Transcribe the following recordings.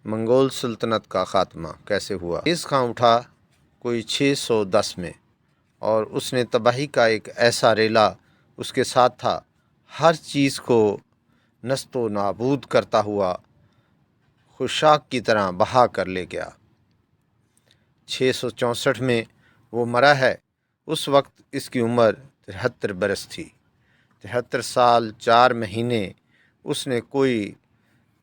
منگول سلطنت کا خاتمہ کیسے ہوا؟ چنگیز خان اٹھا کوئی 610 میں، اور اس نے تباہی کا ایک ایسا ریلا اس کے ساتھ تھا، ہر چیز کو نست و نابود کرتا ہوا خشاک کی طرح بہا کر لے گیا۔ 664 میں وہ مرا ہے۔ اس وقت اس کی عمر 73 برس تھی۔ 73 سال 4 مہینے اس نے کوئی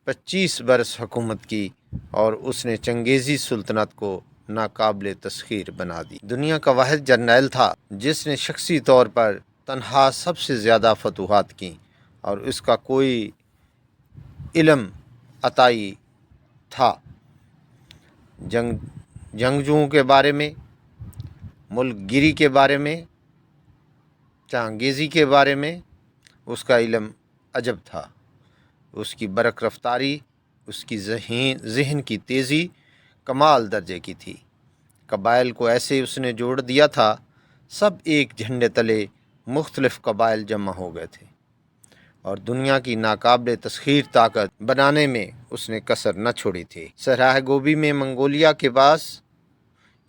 25 برس حکومت کی، اور اس نے چنگیزی سلطنت کو ناقابل تسخیر بنا دی۔ دنیا کا واحد جرنیل تھا جس نے شخصی طور پر تنہا سب سے زیادہ فتوحات کیں، اور اس کا کوئی علم عطائی تھا۔ جنگجوؤں کے بارے میں، ملک گیری کے بارے میں، چانگیزی کے بارے میں اس کا علم عجب تھا۔ اس کی برق رفتاری، اس کی ذہن کی تیزی کمال درجے کی تھی۔ قبائل کو ایسے اس نے جوڑ دیا تھا، سب ایک جھنڈے تلے مختلف قبائل جمع ہو گئے تھے، اور دنیا کی ناقابل تسخیر طاقت بنانے میں اس نے کسر نہ چھوڑی تھی۔ صحرائے گوبی میں منگولیا کے پاس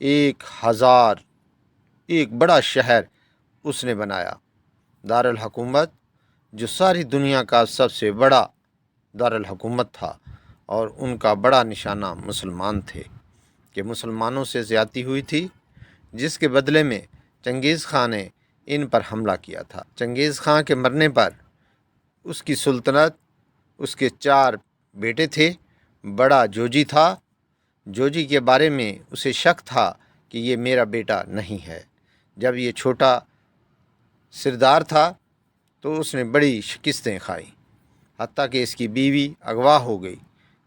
1000 ایک بڑا شہر اس نے بنایا، دارالحکومت، جو ساری دنیا کا سب سے بڑا دارالحکومت تھا، اور ان کا بڑا نشانہ مسلمان تھے کہ مسلمانوں سے زیادتی ہوئی تھی، جس کے بدلے میں چنگیز خان نے ان پر حملہ کیا تھا۔ چنگیز خان کے مرنے پر اس کی سلطنت، اس کے 4 بیٹے تھے۔ بڑا جوجی تھا۔ جوجی کے بارے میں اسے شک تھا کہ یہ میرا بیٹا نہیں ہے۔ جب یہ چھوٹا سردار تھا تو اس نے بڑی شکستیں کھائیں، حتیٰ کہ اس کی بیوی اغوا ہو گئی۔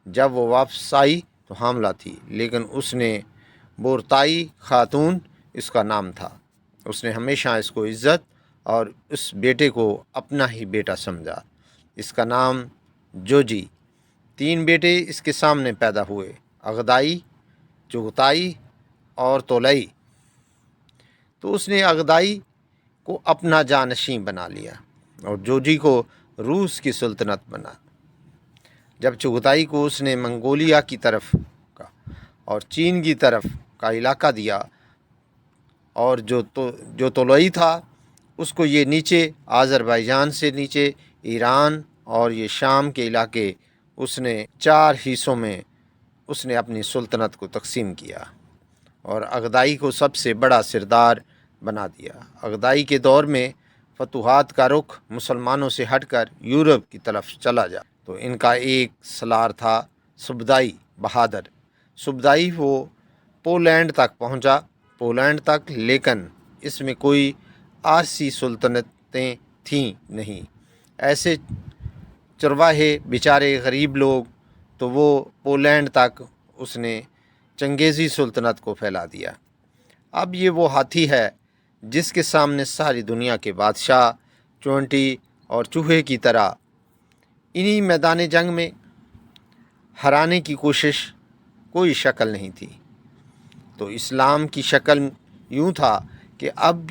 جب وہ واپس آئی تو حاملہ تھی، لیکن اس نے بورتائی خاتون اس کا نام تھا۔ اس نے ہمیشہ اس کو عزت اور اس بیٹے کو اپنا ہی بیٹا سمجھا۔ اس کا نام جوجی۔ 3 بیٹے اس کے سامنے پیدا ہوئے، اغدائی، چغتائی اور تولائی۔ تو اس نے اغدائی کو اپنا جانشین بنا لیا، اور جوجی کو روس کی سلطنت بنا۔ جب چغتائی کو اس نے منگولیا کی طرف کا اور چین کی طرف کا علاقہ دیا، اور جو تولائی تھا اس کو یہ نیچے آذربائیجان سے نیچے ایران اور یہ شام کے علاقے اس نے 4 حصوں میں اس نے اپنی سلطنت کو تقسیم کیا، اور اغدائی کو سب سے بڑا سردار بنا دیا۔ اغدائی کے دور میں فتوحات کا رخ مسلمانوں سے ہٹ کر یورپ کی طرف چلا جا، تو ان کا ایک سالار تھا سبدائی بہادر۔ سبدائی وہ پولینڈ تک پہنچا، لیکن اس میں کوئی عارضی سلطنتیں تھیں نہیں۔ ایسے چرواہے بیچارے غریب لوگ، تو وہ پولینڈ تک اس نے چنگیزی سلطنت کو پھیلا دیا۔ اب یہ وہ ہاتھی ہے جس کے سامنے ساری دنیا کے بادشاہ چونٹی اور چوہے کی طرح انہی میدان جنگ میں ہرانے کی کوشش، کوئی شکل نہیں تھی۔ تو اسلام کی شکل یوں تھا کہ اب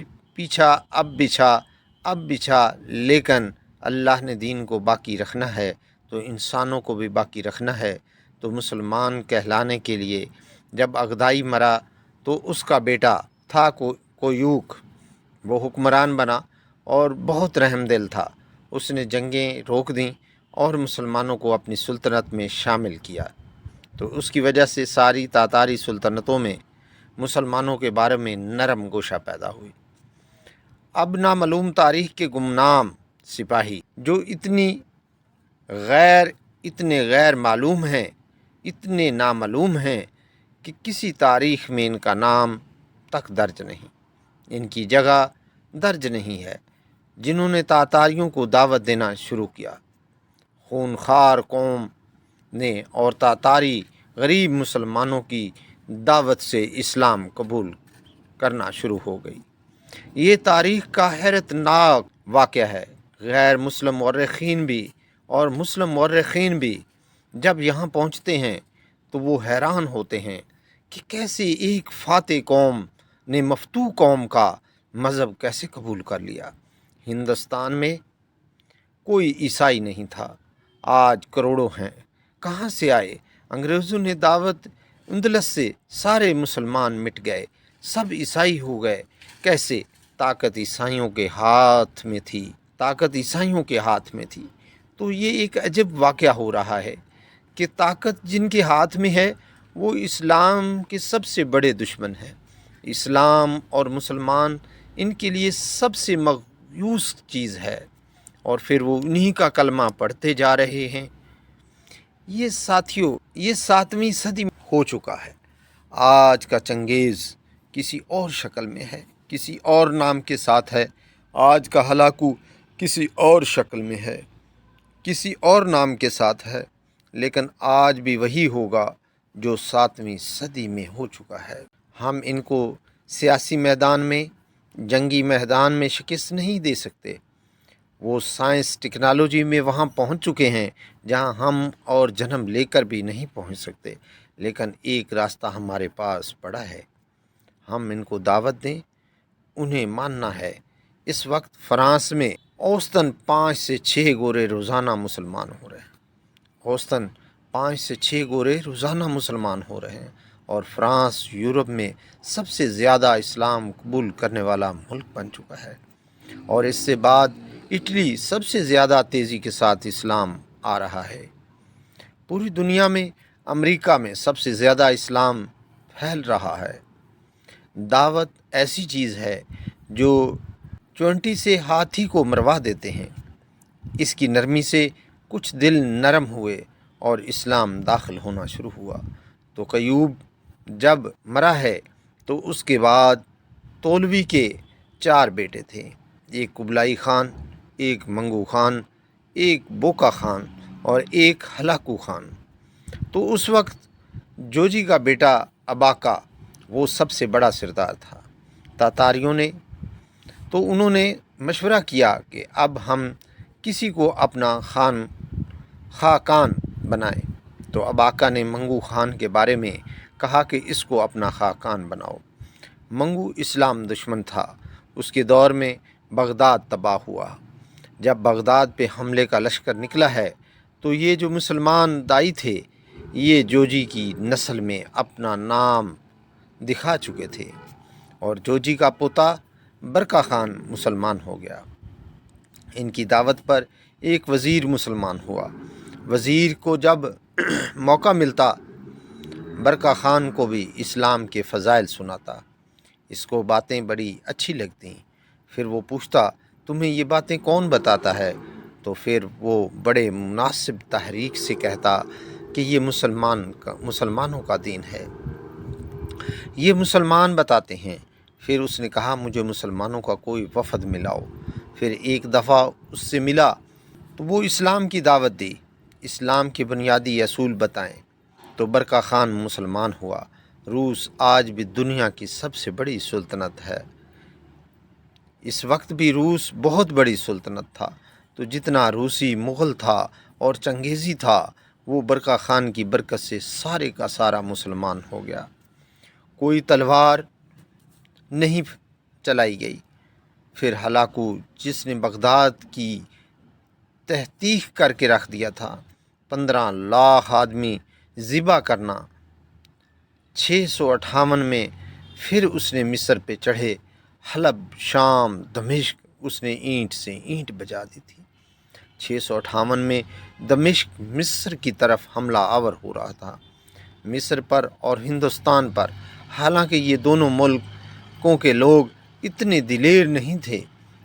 بچھا، لیکن اللہ نے دین کو باقی رکھنا ہے تو انسانوں کو بھی باقی رکھنا ہے۔ تو مسلمان کہلانے کے لیے جب اغدائی مرا تو اس کا بیٹا تھا کویوک، وہ حکمران بنا اور بہت رحم دل تھا۔ اس نے جنگیں روک دیں اور مسلمانوں کو اپنی سلطنت میں شامل کیا۔ تو اس کی وجہ سے ساری تاتاری سلطنتوں میں مسلمانوں کے بارے میں نرم گوشہ پیدا ہوئی۔ اب نامعلوم تاریخ کے گمنام سپاہی جو اتنے غیر معلوم ہیں، اتنے نامعلوم ہیں کہ کسی تاریخ میں ان کا نام تک درج نہیں، ان کی جگہ درج نہیں ہے، جنہوں نے تاتاریوں کو دعوت دینا شروع کیا۔ خونخوار قوم نے اور تاتاری غریب مسلمانوں کی دعوت سے اسلام قبول کرنا شروع ہو گئی۔ یہ تاریخ کا حیرت ناک واقعہ ہے۔ غیر مسلم مورخین بھی اور مسلم مورخین بھی جب یہاں پہنچتے ہیں تو وہ حیران ہوتے ہیں کہ کیسے ایک فاتح قوم نے مفتوح قوم کا مذہب کیسے قبول کر لیا۔ ہندوستان میں کوئی عیسائی نہیں تھا، آج کروڑوں ہیں۔ کہاں سے آئے؟ انگریزوں نے دعوت اندلس سے سارے مسلمان مٹ گئے، سب عیسائی ہو گئے۔ کیسے؟ طاقت عیسائیوں کے ہاتھ میں تھی، طاقت عیسائیوں کے ہاتھ میں تھی۔ تو یہ ایک عجب واقعہ ہو رہا ہے کہ طاقت جن کے ہاتھ میں ہے وہ اسلام کے سب سے بڑے دشمن ہیں۔ اسلام اور مسلمان ان کے لیے سب سے مغیوث چیز ہے، اور پھر وہ انہی کا کلمہ پڑھتے جا رہے ہیں۔ یہ ساتھیوں، یہ 7ویں صدی میں ہو چکا ہے۔ آج کا چنگیز کسی اور شکل میں ہے، کسی اور نام کے ساتھ ہے۔ آج کا ہلاکو کسی اور شکل میں ہے، کسی اور نام کے ساتھ ہے، لیکن آج بھی وہی ہوگا جو 7ویں صدی میں ہو چکا ہے۔ ہم ان کو سیاسی میدان میں، جنگی میدان میں شکست نہیں دے سکتے۔ وہ سائنس ٹیکنالوجی میں وہاں پہنچ چکے ہیں جہاں ہم اور جنم لے کر بھی نہیں پہنچ سکتے، لیکن ایک راستہ ہمارے پاس پڑا ہے۔ ہم ان کو دعوت دیں، انہیں ماننا ہے۔ اس وقت فرانس میں اوسطاً 5 سے 6 گورے روزانہ مسلمان ہو رہے ہیں۔ اوسطاً 5 سے 6 گورے روزانہ مسلمان ہو رہے ہیں، اور فرانس یورپ میں سب سے زیادہ اسلام قبول کرنے والا ملک بن چکا ہے، اور اس سے بعد اٹلی سب سے زیادہ تیزی کے ساتھ اسلام آ رہا ہے۔ پوری دنیا میں امریکہ میں سب سے زیادہ اسلام پھیل رہا ہے۔ دعوت ایسی چیز ہے جو چونٹی سے ہاتھی کو مروا دیتے ہیں۔ اس کی نرمی سے کچھ دل نرم ہوئے اور اسلام داخل ہونا شروع ہوا۔ تو قیوب جب مرا ہے تو اس کے بعد تولوی کے 4 بیٹے تھے، ایک قبلائی خان، ایک منگو خان، ایک بوکا خان اور ایک ہلاکو خان۔ تو اس وقت جوجی کا بیٹا اباکا وہ سب سے بڑا سردار تھا۔ تاتاریوں نے تو انہوں نے مشورہ کیا کہ اب ہم کسی کو اپنا خاقان بنائیں۔ تو اباکا نے منگو خان کے بارے میں کہا کہ اس کو اپنا خاقان بناؤ۔ منگو اسلام دشمن تھا۔ اس کے دور میں بغداد تباہ ہوا۔ جب بغداد پہ حملے کا لشکر نکلا ہے تو یہ جو مسلمان دائی تھے یہ جوجی کی نسل میں اپنا نام دکھا چکے تھے، اور جوجی کا پوتا برکا خان مسلمان ہو گیا۔ ان کی دعوت پر ایک وزیر مسلمان ہوا۔ وزیر کو جب موقع ملتا برکا خان کو بھی اسلام کے فضائل سناتا۔ اس کو باتیں بڑی اچھی لگتیں۔ پھر وہ پوچھتا تمہیں یہ باتیں کون بتاتا ہے؟ تو پھر وہ بڑے مناسب تحریک سے کہتا کہ یہ مسلمانوں کا دین ہے، یہ مسلمان بتاتے ہیں۔ پھر اس نے کہا مجھے مسلمانوں کا کوئی وفد ملاؤ۔ پھر ایک دفعہ اس سے ملا تو وہ اسلام کی دعوت دی، اسلام کے بنیادی اصول بتائیں۔ تو برکا خان مسلمان ہوا۔ روس آج بھی دنیا کی سب سے بڑی سلطنت ہے۔ اس وقت بھی روس بہت بڑی سلطنت تھا۔ تو جتنا روسی مغل تھا اور چنگیزی تھا وہ برکا خان کی برکت سے سارے کا سارا مسلمان ہو گیا۔ کوئی تلوار نہیں چلائی گئی۔ پھر ہلاکو جس نے بغداد کی تحقیق کر کے رکھ دیا تھا، 15 لاکھ آدمی ذبح کرنا، 658 میں پھر اس نے مصر پہ چڑھے، حلب، شام، دمشق اس نے اینٹ سے اینٹ بجا دی تھی۔ 658 میں دمشق مصر کی طرف حملہ آور ہو رہا تھا، مصر پر اور ہندوستان پر۔ حالانکہ یہ دونوں ملکوں کے لوگ اتنے دلیر نہیں تھے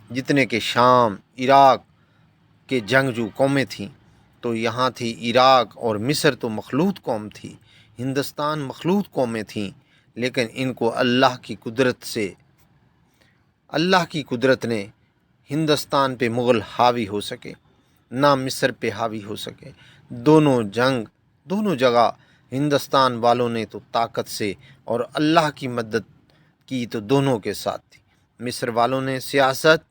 جتنے کہ شام، عراق کے جنگجو قومیں تھیں۔ تو یہاں تھی عراق اور مصر تو مخلوط قوم تھی، ہندوستان مخلوط قومیں تھیں، لیکن ان کو اللہ کی قدرت نے ہندوستان پہ مغل حاوی ہو سکے، نہ مصر پہ حاوی ہو سکے۔ دونوں جگہ ہندوستان والوں نے تو طاقت سے اور اللہ کی مدد کی تو دونوں کے ساتھ تھی۔ مصر والوں نے سیاست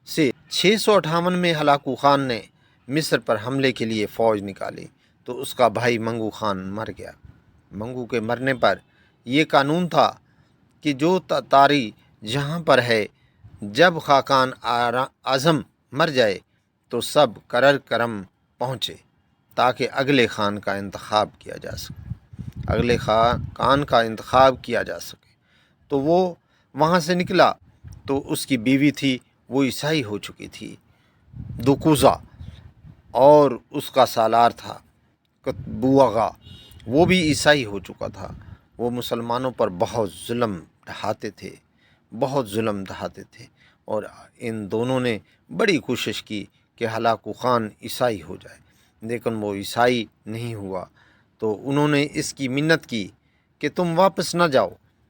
سے 658 میں ہلاکو خان نے مصر پر حملے کے لیے فوج نکالی تو اس کا بھائی منگو خان مر گیا۔ منگو کے مرنے پر یہ قانون تھا کہ جو تاتاری جہاں پر ہے جب خاقان اعظم مر جائے تو سب کرم پہنچے تاکہ اگلے خان کا انتخاب کیا جا سکے۔ اگلے خاقان کا انتخاب کیا جا سکے۔ تو وہ وہاں سے نکلا تو اس کی بیوی تھی وہ عیسائی ہو چکی تھی، دکوزا، اور اس کا سالار تھا کتبوغا، وہ بھی عیسائی ہو چکا تھا۔ وہ مسلمانوں پر بہت ظلم ڈھاتے تھے اور ان دونوں نے بڑی کوشش کی کہ ہلاکو خان عیسائی ہو جائے، لیکن وہ عیسائی نہیں ہوا۔ تو انہوں نے اس کی منت کی کہ تم واپس نہ جاؤ،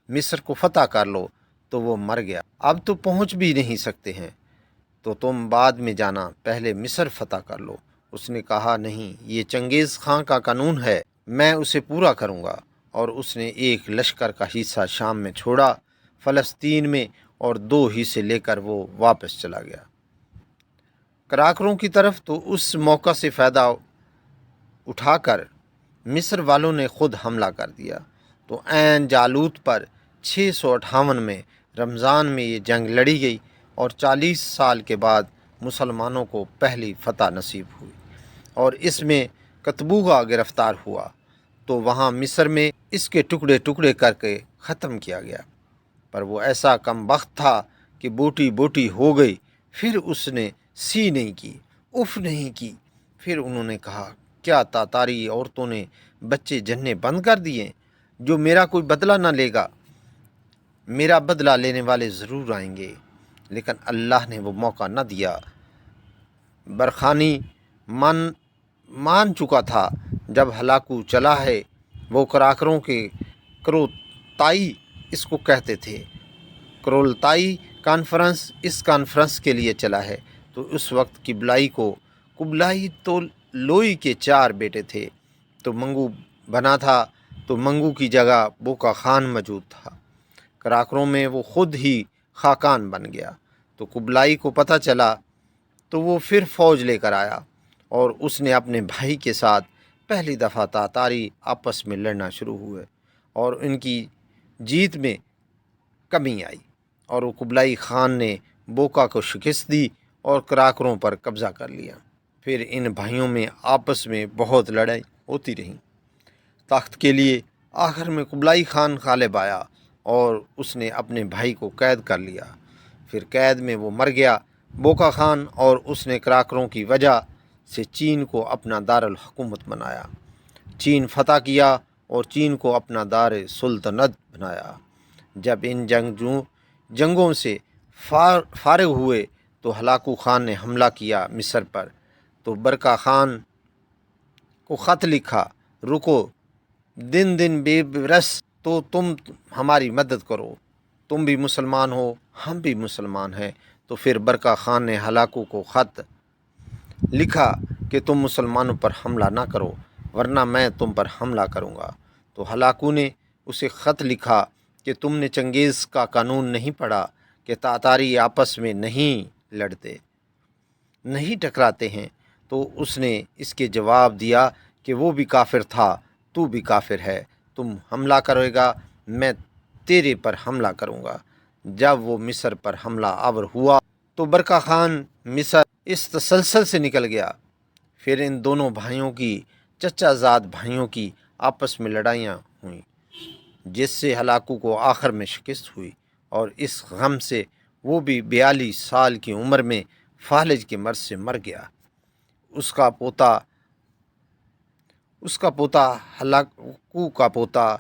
مصر کو فتح کر لو، تو وہ مر گیا۔ اب تو پہنچ بھی نہیں سکتے ہیں، تو تم بعد میں جانا، پہلے مصر فتح کر لو۔ اس نے کہا نہیں، یہ چنگیز خان کا قانون ہے، میں اسے پورا کروں گا۔ اور اس نے ایک لشکر کا حصہ شام میں چھوڑا فلسطین میں، اور 2 حصے لے کر وہ واپس چلا گیا کراکروں کی طرف۔ تو اس موقع سے فائدہ اٹھا کر مصر والوں نے خود حملہ کر دیا۔ تو عین جالوت پر 658 میں رمضان میں یہ جنگ لڑی گئی، اور 40 سال کے بعد مسلمانوں کو پہلی فتح نصیب ہوئی، اور اس میں کتبوغا گرفتار ہوا۔ تو وہاں مصر میں اس کے ٹکڑے ٹکڑے کر کے ختم کیا گیا، پر وہ ایسا کم بخت تھا کہ بوٹی بوٹی ہو گئی۔ پھر اس نے سی نہیں کی، اف نہیں کی۔ پھر انہوں نے کہا، کیا تاتاری عورتوں نے بچے جننے بند کر دیے؟ جو میرا کوئی بدلہ نہ لے گا، میرا بدلہ لینے والے ضرور آئیں گے۔ لیکن اللہ نے وہ موقع نہ دیا۔ برخانی مان چکا تھا جب ہلاکو چلا ہے۔ وہ کراکروں کے کروتائی اس کو کہتے تھے، کرولتائی کانفرنس اس کانفرنس کے لیے چلا ہے۔ تو اس وقت قبلائی تو لوئی کے 4 بیٹے تھے، تو منگو بنا تھا، تو منگو کی جگہ بوکا خان موجود تھا۔ کراکروں میں وہ خود ہی خاقان بن گیا۔ تو قبلائی کو پتہ چلا تو وہ پھر فوج لے کر آیا، اور اس نے اپنے بھائی کے ساتھ پہلی دفعہ تاتاری آپس میں لڑنا شروع ہوئے، اور ان کی جیت میں کمی آئی، اور وہ قبلائی خان نے بوکا کو شکست دی اور کراکروں پر قبضہ کر لیا۔ پھر ان بھائیوں میں آپس میں بہت لڑائی ہوتی رہی تخت کے لیے۔ آخر میں قبلائی خان غالب آیا، اور اس نے اپنے بھائی کو قید کر لیا۔ پھر قید میں وہ مر گیا۔ بوکا خان اور اس نے کراکروں کی وجہ سے چین کو اپنا دارالحکومت بنایا، چین فتح کیا اور چین کو اپنا دار سلطنت بنایا۔ جب ان جنگوں سے فارغ ہوئے تو ہلاکو خان نے حملہ کیا مصر پر۔ تو برکا خان کو خط لکھا، رکو، دن بے برس، تو تم ہماری مدد کرو، تم بھی مسلمان ہو، ہم بھی مسلمان ہیں۔ تو پھر برکا خان نے ہلاکو کو خط لکھا کہ تم مسلمانوں پر حملہ نہ کرو، ورنہ میں تم پر حملہ کروں گا۔ تو ہلاکو نے اسے خط لکھا کہ تم نے چنگیز کا قانون نہیں پڑھا کہ تاتاری آپس میں نہیں لڑتے، نہیں ٹکراتے ہیں۔ تو اس نے اس کے جواب دیا کہ وہ بھی کافر تھا، تو بھی کافر ہے، تم حملہ کرے گا، میں تیرے پر حملہ کروں گا۔ جب وہ مصر پر حملہ آور ہوا تو برکا خان مصر اس تسلسل سے نکل گیا۔ پھر ان دونوں بھائیوں کی، چچا زاد بھائیوں کی آپس میں لڑائیاں ہوئیں، جس سے ہلاکو کو آخر میں شکست ہوئی، اور اس غم سے وہ بھی 42 سال کی عمر میں فالج کے مرض سے مر گیا۔ اس کا پوتا ہلاکو کا پوتا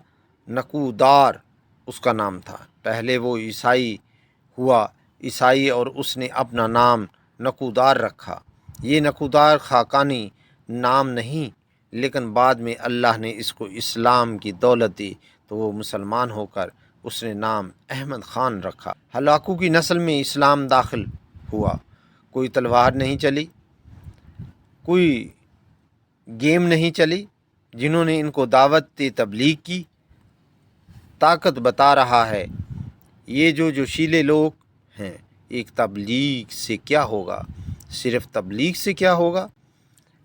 نکودار اس کا نام تھا۔ پہلے وہ عیسائی ہوا، اور اس نے اپنا نام نکودار رکھا۔ یہ نکودار خاقانی نام نہیں، لیکن بعد میں اللہ نے اس کو اسلام کی دولت دی تو وہ مسلمان ہو کر اس نے نام احمد خان رکھا۔ ہلاکو کی نسل میں اسلام داخل ہوا، کوئی تلوار نہیں چلی، کوئی گیم نہیں چلی۔ جنہوں نے ان کو دعوت تبلیغ کی طاقت بتا رہا ہے، یہ جو جوشیلے لوگ ہیں، ایک تبلیغ سے کیا ہوگا، صرف تبلیغ سے کیا ہوگا،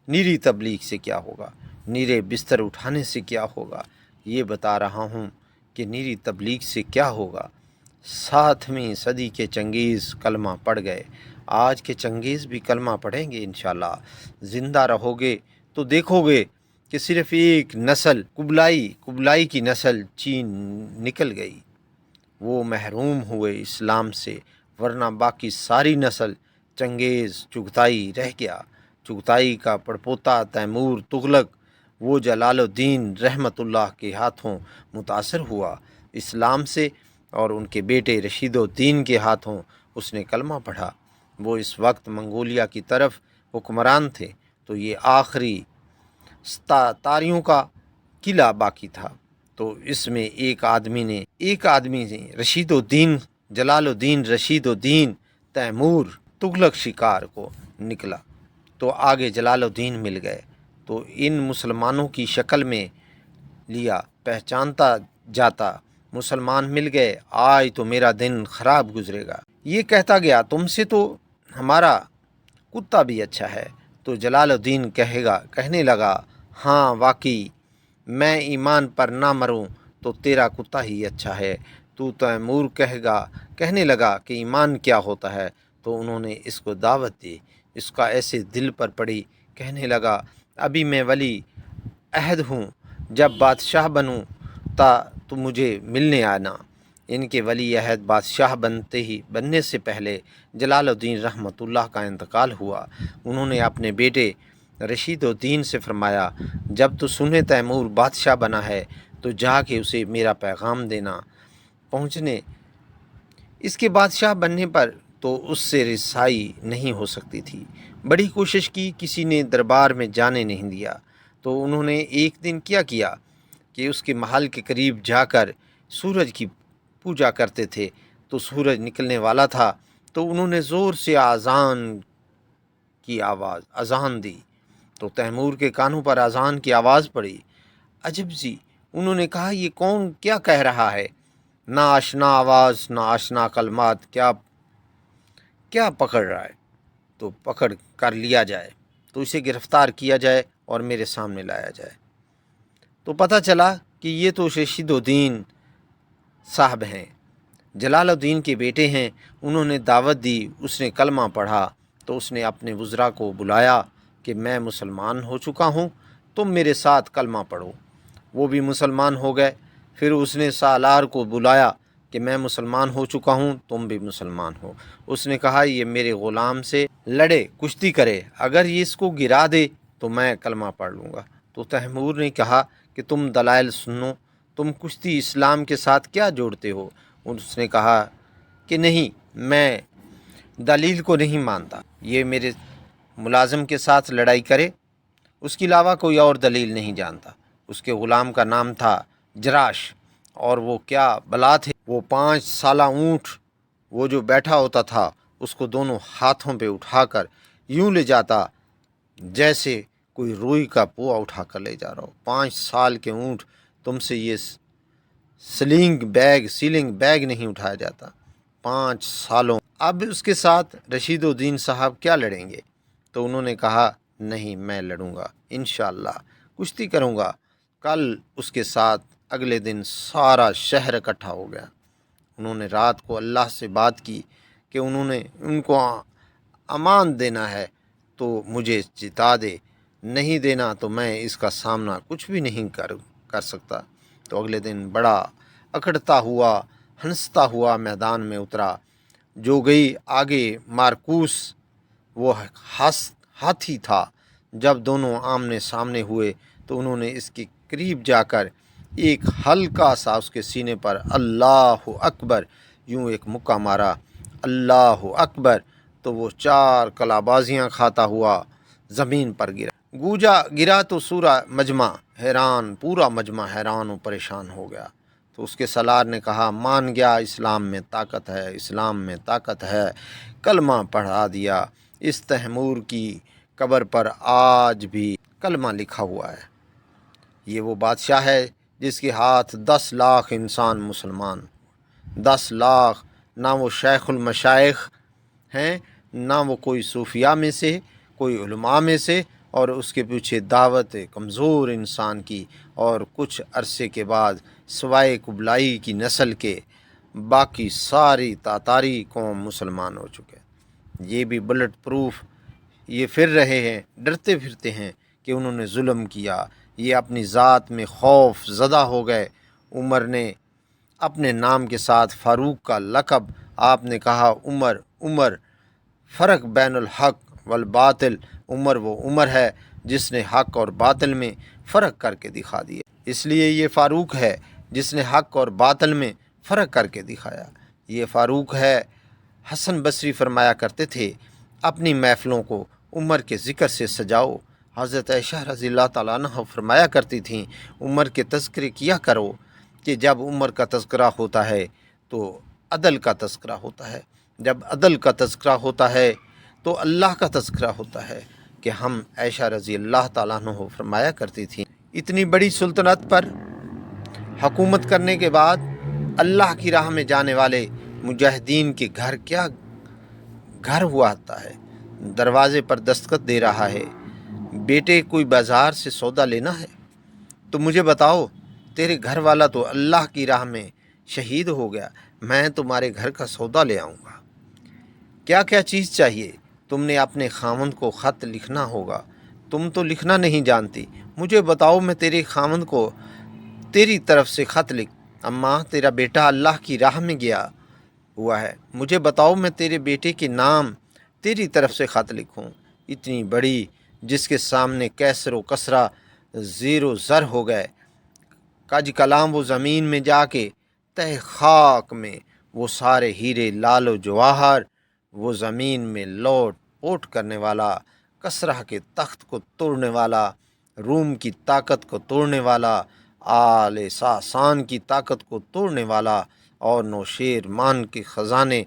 نیری تبلیغ سے کیا ہوگا، نیرے بستر اٹھانے سے کیا ہوگا، یہ بتا رہا ہوں کہ نیری تبلیغ سے کیا ہوگا۔ 7ویں صدی کے چنگیز کلمہ پڑھ گئے، آج کے چنگیز بھی کلمہ پڑھیں گے انشاءاللہ۔ زندہ رہو گے تو دیکھو گے کہ صرف ایک نسل قبلائی کی نسل چین نکل گئی، وہ محروم ہوئے اسلام سے، ورنہ باقی ساری نسل چنگیز چغتائی رہ گیا۔ چغتائی کا پڑپوتا تیمور تغلق، وہ جلال الدین رحمۃ اللہ کے ہاتھوں متاثر ہوا اسلام سے، اور ان کے بیٹے رشید الدین کے ہاتھوں اس نے کلمہ پڑھا۔ وہ اس وقت منگولیا کی طرف حکمران تھے، تو یہ آخری تاریوں کا قلعہ باقی تھا۔ تو اس میں ایک آدمی نے جلال الدین رشید الدین تیمور تغلق شکار کو نکلا، تو آگے جلال الدین مل گئے، تو ان مسلمانوں کی شکل میں لیا، پہچانتا جاتا، مسلمان مل گئے، آج تو میرا دن خراب گزرے گا۔ یہ کہتا گیا تم سے تو ہمارا کتا بھی اچھا ہے۔ تو جلال الدین کہنے لگا ہاں واقعی، میں ایمان پر نہ مروں تو تیرا کتا ہی اچھا ہے۔ تو تیمور کہنے لگا کہ ایمان کیا ہوتا ہے؟ تو انہوں نے اس کو دعوت دی، اس کا ایسے دل پر پڑی، کہنے لگا ابھی میں ولی عہد ہوں، جب بادشاہ بنوں تو مجھے ملنے آنا۔ ان کے ولی عہد بادشاہ بننے سے پہلے جلال الدین رحمۃ اللہ کا انتقال ہوا۔ انہوں نے اپنے بیٹے رشید الدین سے فرمایا جب تو سنے تیمور بادشاہ بنا ہے تو جا کے اسے میرا پیغام دینا پہنچنے، اس کے بادشاہ بننے پر تو اس سے رسائی نہیں ہو سکتی تھی۔ بڑی کوشش کی، کسی نے دربار میں جانے نہیں دیا۔ تو انہوں نے ایک دن کیا کہ اس کے محل کے قریب جا کر سورج کی پوجا کرتے تھے، تو سورج نکلنے والا تھا، تو انہوں نے زور سے اذان دی، تو تیمور کے کانوں پر اذان کی آواز پڑی۔ عجب جی، انہوں نے کہا یہ کون کیا کہہ رہا ہے؟ نہ آشنا آواز، نہ آشنا کلمات، کیا پکڑ رہا ہے؟ تو پکڑ کر لیا جائے، تو اسے گرفتار کیا جائے اور میرے سامنے لایا جائے۔ تو پتہ چلا کہ یہ تو رشید الدین صاحب ہیں، جلال الدین کے بیٹے ہیں۔ انہوں نے دعوت دی، اس نے کلمہ پڑھا، تو اس نے اپنے وزراء کو بلایا کہ میں مسلمان ہو چکا ہوں، تم میرے ساتھ کلمہ پڑھو۔ وہ بھی مسلمان ہو گئے۔ پھر اس نے سالار کو بلایا کہ میں مسلمان ہو چکا ہوں، تم بھی مسلمان ہو۔ اس نے کہا یہ میرے غلام سے لڑے، کشتی کرے، اگر یہ اس کو گرا دے تو میں کلمہ پڑھ لوں گا۔ تو تیمور نے کہا کہ تم دلائل سنو، تم کشتی اسلام کے ساتھ کیا جوڑتے ہو؟ اس نے کہا کہ نہیں، میں دلیل کو نہیں مانتا، یہ میرے ملازم کے ساتھ لڑائی کرے، اس کے علاوہ کوئی اور دلیل نہیں جانتا۔ اس کے غلام کا نام تھا جراش، اور وہ کیا بلا تھے، وہ 5 سالہ اونٹ، وہ جو بیٹھا ہوتا تھا اس کو دونوں ہاتھوں پہ اٹھا کر یوں لے جاتا جیسے کوئی روئی کا پوا اٹھا کر لے جا رہا ہو۔ 5 سال کے اونٹ، تم سے یہ سیلنگ بیگ نہیں اٹھایا جاتا، 5 سالوں۔ اب اس کے ساتھ رشید الدین صاحب کیا لڑیں گے؟ تو انہوں نے کہا نہیں، میں لڑوں گا، انشاءاللہ کشتی کروں گا۔ کل اس کے ساتھ اگلے دن سارا شہر اکٹھا ہو گیا۔ انہوں نے رات کو اللہ سے بات کی کہ ان کو امان دینا ہے تو مجھے جتا دے، نہیں دینا تو میں اس کا سامنا کچھ بھی نہیں کر سکتا۔ تو اگلے دن بڑا اکڑتا ہوا، ہنستا ہوا میدان میں اترا۔ جو گئی آگے مارکوس، وہ ہاتھی تھا۔ جب دونوں آمنے سامنے ہوئے تو انہوں نے اس کے قریب جا کر ایک ہلکا سا اس کے سینے پر اللہ اکبر یوں ایک مکہ مارا، اللہ اکبر، تو وہ 4 کلابازیاں کھاتا ہوا زمین پر گرا تو پورا مجمع حیران و پریشان ہو گیا۔ تو اس کے سالار نے کہا مان گیا، اسلام میں طاقت ہے، اسلام میں طاقت ہے، کلمہ پڑھا دیا۔ اس تیمور کی قبر پر آج بھی کلمہ لکھا ہوا ہے۔ یہ وہ بادشاہ ہے جس کے ہاتھ 10 لاکھ انسان مسلمان، 10 لاکھ، نہ وہ شیخ المشائخ ہیں، نہ وہ کوئی صوفیاء میں سے، کوئی علماء میں سے، اور اس کے پیچھے دعوت کمزور انسان کی، اور کچھ عرصے کے بعد سوائے قبلائی کی نسل کے باقی ساری تاتاری قوم مسلمان ہو چکے۔ یہ بھی بلٹ پروف، یہ پھر رہے ہیں، ڈرتے پھرتے ہیں کہ انہوں نے ظلم کیا، یہ اپنی ذات میں خوف زدہ ہو گئے۔ عمر نے اپنے نام کے ساتھ فاروق کا لقب، آپ نے کہا عمر عمر، فرق بین الحق والباطل، عمر وہ عمر ہے جس نے حق اور باطل میں فرق کر کے دکھا دیا، اس لیے یہ فاروق ہے جس نے حق اور باطل میں فرق کر کے دکھایا، یہ فاروق ہے۔ حسن بصری فرمایا کرتے تھے اپنی محفلوں کو عمر کے ذکر سے سجاؤ۔ حضرت عائشہ رضی اللہ تعالیٰ عنہ فرمایا کرتی تھیں عمر کے تذکرے کیا کرو، کہ جب عمر کا تذکرہ ہوتا ہے تو عدل کا تذکرہ ہوتا ہے، جب عدل کا تذکرہ ہوتا ہے تو اللہ کا تذکرہ ہوتا ہے، کہ ہم عائشہ رضی اللہ تعالیٰ عنہ فرمایا کرتی تھیں اتنی بڑی سلطنت پر حکومت کرنے کے بعد اللہ کی راہ میں جانے والے مجاہدین کے گھر کیا گھر ہوا آتا ہے، دروازے پر دستخط دے رہا ہے، بیٹے کوئی بازار سے سودا لینا ہے تو مجھے بتاؤ، تیرے گھر والا تو اللہ کی راہ میں شہید ہو گیا، میں تمہارے گھر کا سودا لے آؤں گا، کیا کیا چیز چاہیے؟ تم نے اپنے خاوند کو خط لکھنا ہوگا، تم تو لکھنا نہیں جانتی، مجھے بتاؤ میں تیرے خاوند کو تیری طرف سے خط لکھ، اماں تیرا بیٹا اللہ کی راہ میں گیا ہوا ہے، مجھے بتاؤ میں تیرے بیٹے کے نام تیری طرف سے خط لکھوں، اتنی بڑی جس کے سامنے کیسر و کسرا زیر و زر ہو گئے، کج کلام وہ زمین میں جا کے تہ خاک میں وہ سارے ہیرے لال و جواہر، وہ زمین میں لوٹ پوٹ کرنے والا، کسرا کے تخت کو توڑنے والا، روم کی طاقت کو توڑنے والا، آل ساسان کی طاقت کو توڑنے والا، اور نوشیر مان کے خزانے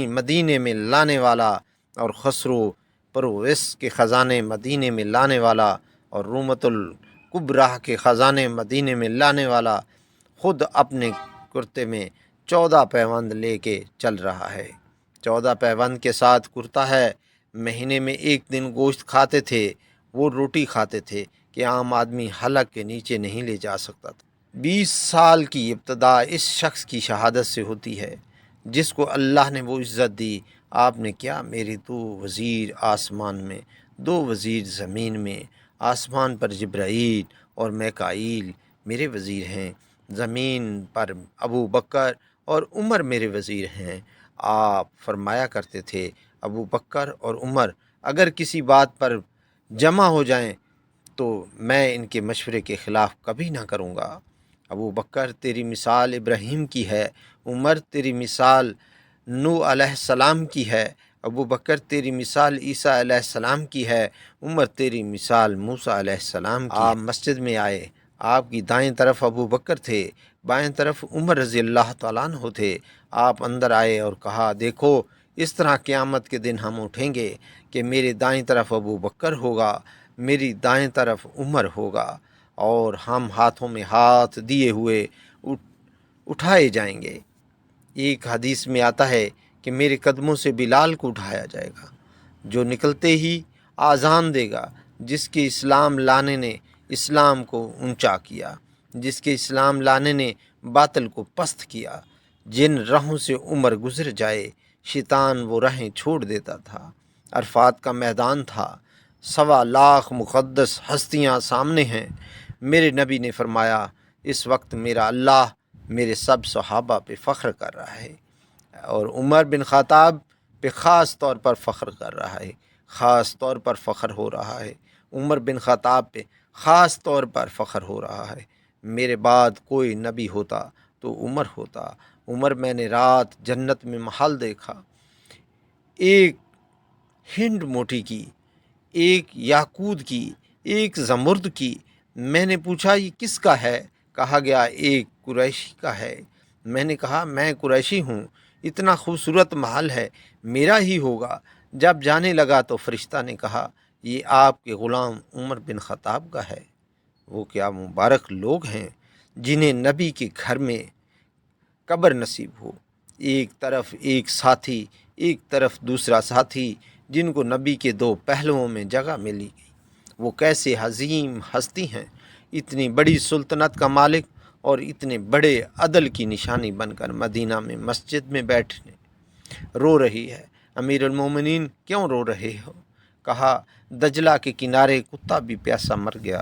مدینے میں لانے والا، اور خسرو پرویس کے خزانے مدینے میں لانے والا، اور رومت القبرہ کے خزانے مدینے میں لانے والا، خود اپنے کرتے میں 14 پیوند لے کے چل رہا ہے، 14 پیوند کے ساتھ کرتا ہے، مہینے میں ایک دن گوشت کھاتے تھے، وہ روٹی کھاتے تھے کہ عام آدمی حلق کے نیچے نہیں لے جا سکتا تھا۔ 20 سال کی ابتدا اس شخص کی شہادت سے ہوتی ہے جس کو اللہ نے وہ عزت دی، آپ نے کیا میرے 2 وزیر آسمان میں، 2 وزیر زمین میں، آسمان پر جبرائیل اور میکائیل میرے وزیر ہیں، زمین پر ابو بکر اور عمر میرے وزیر ہیں۔ آپ فرمایا کرتے تھے ابو بکر اور عمر اگر کسی بات پر جمع ہو جائیں تو میں ان کے مشورے کے خلاف کبھی نہ کروں گا۔ ابو بکر تیری مثال ابراہیم کی ہے، عمر تیری مثال نوح علیہ السلام کی ہے، ابو بکر تیری مثال عیسیٰ علیہ السلام کی ہے، عمر تیری مثال موسیٰ علیہ السلام کی ہے۔ آپ مسجد میں آئے، آپ کی دائیں طرف ابو بکر تھے، بائیں طرف عمر رضی اللہ تعالیٰ عنہ تھے، آپ اندر آئے اور کہا دیکھو اس طرح قیامت کے دن ہم اٹھیں گے کہ میرے دائیں طرف ابو بکر ہوگا، میری دائیں طرف عمر ہوگا، اور ہم ہاتھوں میں ہاتھ دیے ہوئے اٹھائے جائیں گے۔ ایک حدیث میں آتا ہے کہ میرے قدموں سے بلال کو اٹھایا جائے گا، جو نکلتے ہی آذان دے گا، جس کے اسلام لانے نے اسلام کو اونچا کیا، جس کے اسلام لانے نے باطل کو پست کیا، جن راہوں سے عمر گزر جائے شیطان وہ راہیں چھوڑ دیتا تھا۔ عرفات کا میدان تھا، 1.25 لاکھ مقدس ہستیاں سامنے ہیں، میرے نبی نے فرمایا اس وقت میرا اللہ میرے سب صحابہ پہ فخر کر رہا ہے، اور عمر بن خطاب پہ خاص طور پر فخر کر رہا ہے، خاص طور پر فخر ہو رہا ہے، عمر بن خطاب پہ خاص طور پر فخر ہو رہا ہے۔ میرے بعد کوئی نبی ہوتا تو عمر ہوتا، عمر میں نے رات جنت میں محل دیکھا، ایک ہند موٹی کی، ایک یاقوت کی، ایک زمرد کی، میں نے پوچھا یہ کس کا ہے؟ کہا گیا ایک قریشی کا ہے، میں نے کہا میں قریشی ہوں، اتنا خوبصورت محل ہے، میرا ہی ہوگا۔ جب جانے لگا تو فرشتہ نے کہا یہ آپ کے غلام عمر بن خطاب کا ہے۔ وہ کیا مبارک لوگ ہیں جنہیں نبی کے گھر میں قبر نصیب ہو، ایک طرف ایک ساتھی، ایک طرف دوسرا ساتھی، جن کو نبی کے 2 پہلوؤں میں جگہ ملی گئی۔ وہ کیسے عظیم ہستی ہیں، اتنی بڑی سلطنت کا مالک اور اتنے بڑے عدل کی نشانی بن کر مدینہ میں مسجد میں بیٹھنے رو رہی ہے۔ امیر المومنین کیوں رو رہے ہو؟ کہا دجلہ کے کنارے کتا بھی پیاسا مر گیا،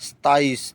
27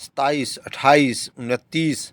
27, 28, 29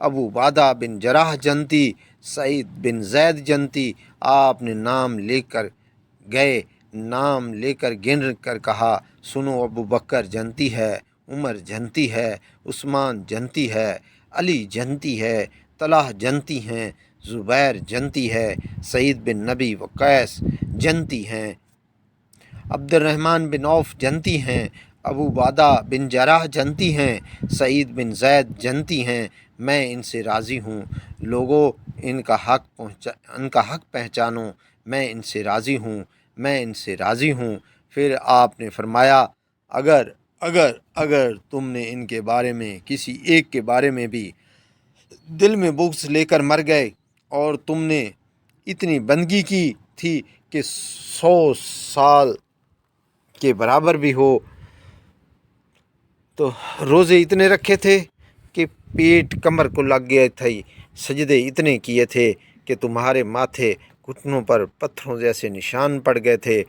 ابو عبیدہ بن جراح جنتی، سعید بن زید جنتی۔ آپ نے نام لے کر گئے، نام لے کر گن کر کہا، سنو ابو بکر جنتی ہے، عمر جنتی ہے، عثمان جنتی ہے، علی جنتی ہے، طلحہ جنتی ہیں، زبیر جنتی ہے، سعید بن نبی وقیس جنتی ہیں، عبد الرحمن بن عوف جنتی ہیں، ابو عبیدہ بن جراح جنتی ہیں، سعید بن زید جنتی ہیں، میں ان سے راضی ہوں، لوگوں ان کا حق پہچانو، میں ان سے راضی ہوں، میں ان سے راضی ہوں۔ پھر آپ نے فرمایا، اگر اگر اگر تم نے ان کے بارے میں کسی ایک کے بارے میں بھی دل میں بغض لے کر مر گئے اور تم نے اتنی بندگی کی تھی کہ 100 سال کے برابر بھی ہو، تو روزے اتنے رکھے تھے کہ پیٹ کمر کو لگ گئے تھے، سجدے اتنے کیے تھے کہ تمہارے ماتھے گھٹنوں پر پتھروں جیسے نشان پڑ گئے تھے،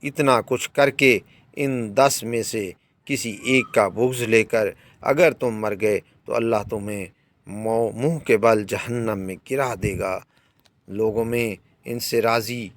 اتنا کچھ کر کے ان 10 میں سے کسی ایک کا بغض لے کر اگر تم مر گئے تو اللہ تمہیں منہ کے بل جہنم میں گرا دے گا۔ لوگوں میں ان سے راضی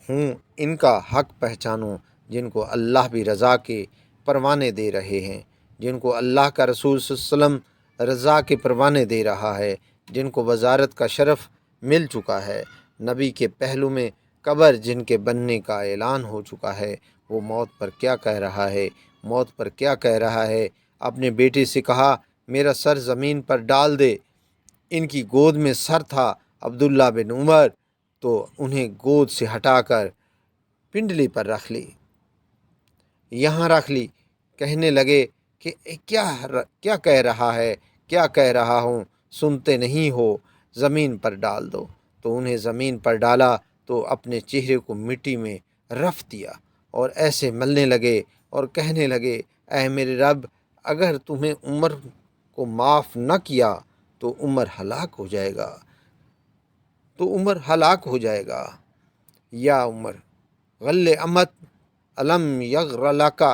ہوں، ان کا حق پہچانو، جن کو اللہ بھی رضا کے پروانے دے رہے ہیں، جن کو اللہ کا رسول صلی اللہ علیہ وسلم رضا کے پروانے دے رہا ہے، جن کو وزارت کا شرف مل چکا ہے، نبی کے پہلو میں قبر جن کے بننے کا اعلان ہو چکا ہے، وہ موت پر کیا کہہ رہا ہے، موت پر کیا کہہ رہا ہے۔ اپنے بیٹے سے کہا، میرا سر زمین پر ڈال دے۔ ان کی گود میں سر تھا عبداللہ بن عمر، تو انہیں گود سے ہٹا کر پنڈلی پر رکھ لی، یہاں رکھ لی۔ کہنے لگے کہ کیا کہہ رہا ہے، کیا کہہ رہا ہوں، سنتے نہیں ہو، زمین پر ڈال دو۔ تو انہیں زمین پر ڈالا تو اپنے چہرے کو مٹی میں رف دیا اور ایسے ملنے لگے اور کہنے لگے، اے میرے رب، اگر تمہیں عمر کو معاف نہ کیا تو عمر ہلاک ہو جائے گا، تو عمر ہلاک ہو جائے گا۔ یا عمر غل امت علم یغر لکا